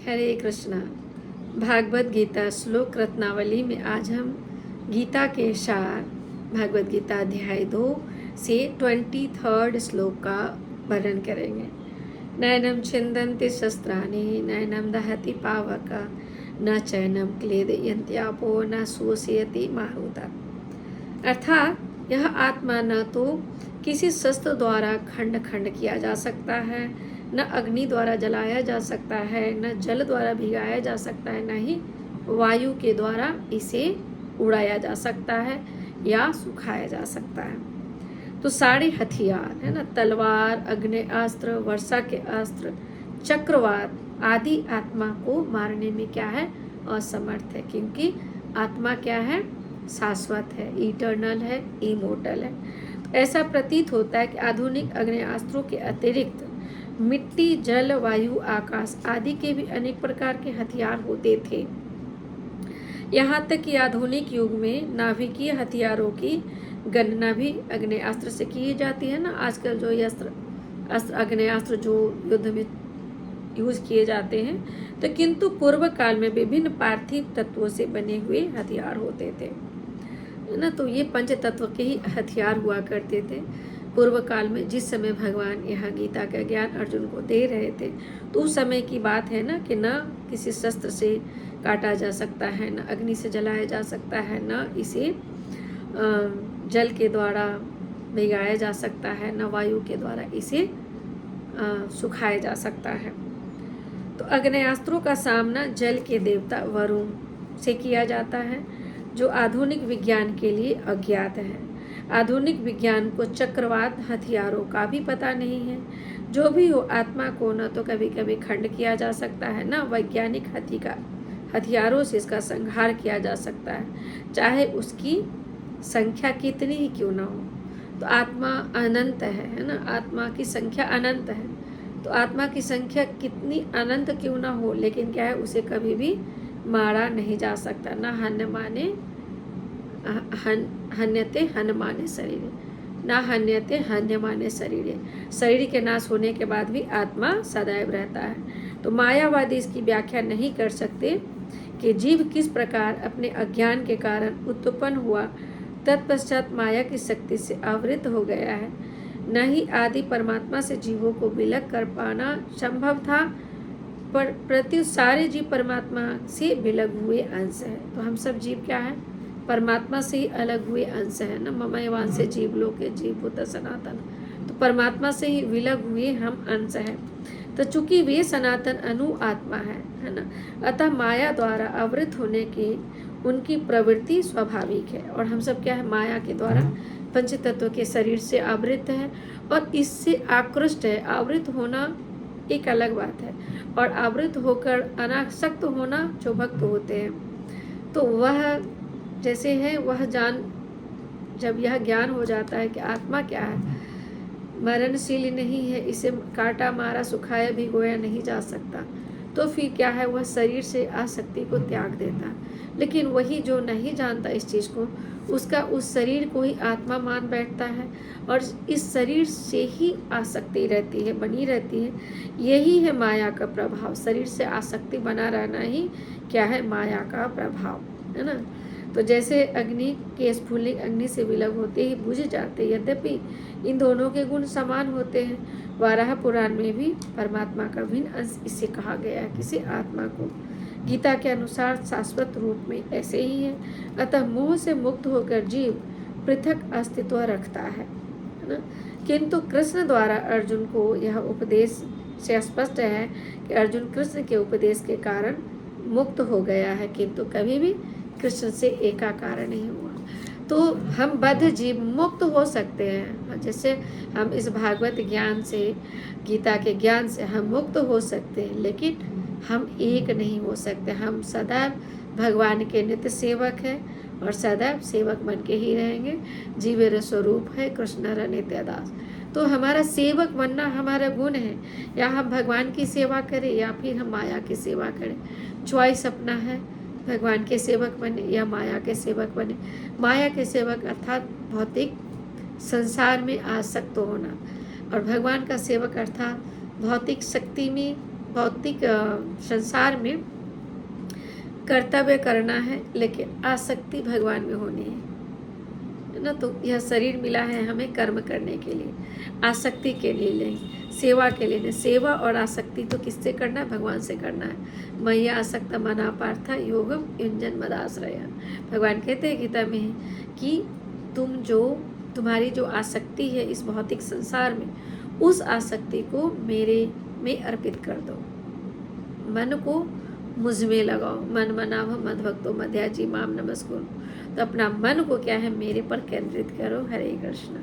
हरे कृष्णा। भागवत गीता श्लोक रत्नावली में आज हम गीता के सार भागवत गीता अध्याय 2 से 23 श्लोक का वर्णन करेंगे। नैनम छिन्दन्ति शस्त्राणि नैनम दहति पावक न चैनम क्लेदयन्त्यापो न शोषयति मारुता। अर्थात यह आत्मा न तो किसी शस्त्र द्वारा खंड खंड किया जा सकता है, न अग्नि द्वारा जलाया जा सकता है, न जल द्वारा भिगाया जा सकता है, न ही वायु के द्वारा इसे उड़ाया जा सकता है या सुखाया जा सकता है। तो सारे हथियार है ना, तलवार, अग्नेयास्त्र, वर्षा के अस्त्र, चक्रवात आदि आत्मा को मारने में क्या है, असमर्थ है, क्योंकि आत्मा क्या है, शाश्वत है, इटर्नल है, इमोर्टल है। तो ऐसा प्रतीत होता है कि आधुनिक अग्नेयास्त्रों के अतिरिक्त मिट्टी, जल, वायु, आकाश आदि के भी अनेक प्रकार के हथियार होते थे। यहाँ तक कि आधुनिक युग में नाभिकीय हथियारों की गणना भी अग्नेयास्त्र से की जाती है ना। आजकल जो ये अस्त्र अग्नेयास्त्र जो युद्ध में यूज किए जाते हैं, तो किंतु पूर्व काल में विभिन्न पार्थिव तत्वों से बने हुए हथियार होते थे ना। तो ये पंच तत्व के ही हथियार हुआ करते थे पूर्व काल में। जिस समय भगवान यहाँ गीता का ज्ञान अर्जुन को दे रहे थे, तो उस समय की बात है ना कि न किसी शस्त्र से काटा जा सकता है, न अग्नि से जलाया जा सकता है, न इसे जल के द्वारा भिगाया जा सकता है, न वायु के द्वारा इसे सुखाया जा सकता है। तो अग्नेयास्त्रों का सामना जल के देवता वरुण से किया जाता है, जो आधुनिक विज्ञान के लिए अज्ञात है। आधुनिक विज्ञान को चक्रवात हथियारों का भी पता नहीं है। जो भी हो, आत्मा को न तो कभी कभी खंड किया जा सकता है, न वैज्ञानिक हथियारों से इसका संहार किया जा सकता है, चाहे उसकी संख्या कितनी ही क्यों ना हो। तो आत्मा अनंत है ना, आत्मा की संख्या अनंत है। तो आत्मा की संख्या कितनी अनंत क्यों ना हो, लेकिन क्या है, उसे कभी भी मारा नहीं जा सकता। न हन्यते हन्यमाने शरीर, ना हन्यते हन्यमाने शरीर। शरीर के नाश होने के बाद भी आत्मा सदैव रहता है। तो मायावादी इसकी व्याख्या नहीं कर सकते कि जीव किस प्रकार अपने अज्ञान के कारण उत्पन्न हुआ, तत्पश्चात माया की शक्ति से आवृत हो गया है। न ही आदि परमात्मा से जीवों को विलग कर पाना संभव था, पर प्रत्युत सारे जीव परमात्मा से विलग हुए अंश है। तो हम सब जीव क्या है, परमात्मा से ही अलग हुए अंश है ना। ममैवान से जीव लोके जीव भूत सनातन। तो परमात्मा से ही विलग हुए हम अंश हैं। तो चूंकि वे सनातन अनु आत्मा है ना, अतः माया द्वारा आवृत होने की उनकी प्रवृत्ति स्वाभाविक है। और हम सब क्या है, माया के द्वारा पंच तत्व के शरीर से आवृत है और इससे आकृष्ट है। आवृत होना एक अलग बात है, और आवृत होकर अनासक्त होना जो भक्त होते हैं, तो वह जैसे है, वह जान, जब यह ज्ञान हो जाता है कि आत्मा क्या है, मरणशील नहीं है, इसे काटा मारा सुखाया भिगोया नहीं जा सकता, तो फिर क्या है, वह शरीर से आसक्ति को त्याग देता है। लेकिन वही जो नहीं जानता इस चीज़ को, उसका उस शरीर को ही आत्मा मान बैठता है और इस शरीर से ही आसक्ति रहती है, बनी रहती है। यही है माया का प्रभाव। शरीर से आसक्ति बना रहना ही क्या है, माया का प्रभाव है ना। तो जैसे अग्नि के स्फुलिंग अग्नि से विलग होते ही बुझ जाते, यद्यपि इन दोनों के गुण समान होते हैं। वाराह पुराण में भी परमात्मा का भिन्न अंश इसे कहा गया है, किसी आत्मा को। गीता के अनुसार शाश्वत रूप में ऐसे ही है। अतः मोह से मुक्त होकर जीव पृथक अस्तित्व रखता है ना। किंतु कृष्ण द्वारा अर्जुन को यह उपदेश से स्पष्ट है कि अर्जुन कृष्ण के उपदेश के कारण मुक्त हो गया है, किंतु कभी भी कृष्ण से एकाकार नहीं हुआ। तो हम बद्ध जीव मुक्त हो सकते हैं, जैसे हम इस भागवत ज्ञान से, गीता के ज्ञान से हम मुक्त हो सकते हैं, लेकिन हम एक नहीं हो सकते। हम सदैव भगवान के नित्य सेवक हैं और सदैव सेवक बन के ही रहेंगे। जीवेर स्वरूप है कृष्ण नित्य दास। तो हमारा सेवक बनना हमारा गुण है। या हम भगवान की सेवा करें या फिर हम माया की सेवा करें, चॉइस अपना है। भगवान के सेवक बने या माया के सेवक बने। माया के सेवक अर्थात भौतिक संसार में आसक्त होना, और भगवान का सेवक अर्थात भौतिक शक्ति में भौतिक संसार में कर्तव्य करना है, लेकिन आसक्ति भगवान में होनी है ना। तो यह शरीर मिला है हमें कर्म करने के लिए, आसक्ति के लिए नहीं, सेवा के लिए नहीं। सेवा और आसक्ति तो किससे करना है? भगवान से करना है। मय्या आसक्त मना पार्थ योगम युञ्जन मदाश्रय। भगवान कहते हैं गीता में कि तुम्हारी जो आसक्ति है इस भौतिक संसार में, उस आसक्ति को मेरे में अर्पित कर दो। मन को मुझ में लगाओ। मन मनाभ मद भक्तो मध्याजी माम नमस्कुरु। तो अपना मन को क्या है? मेरे पर केंद्रित करो। हरे कृष्ण।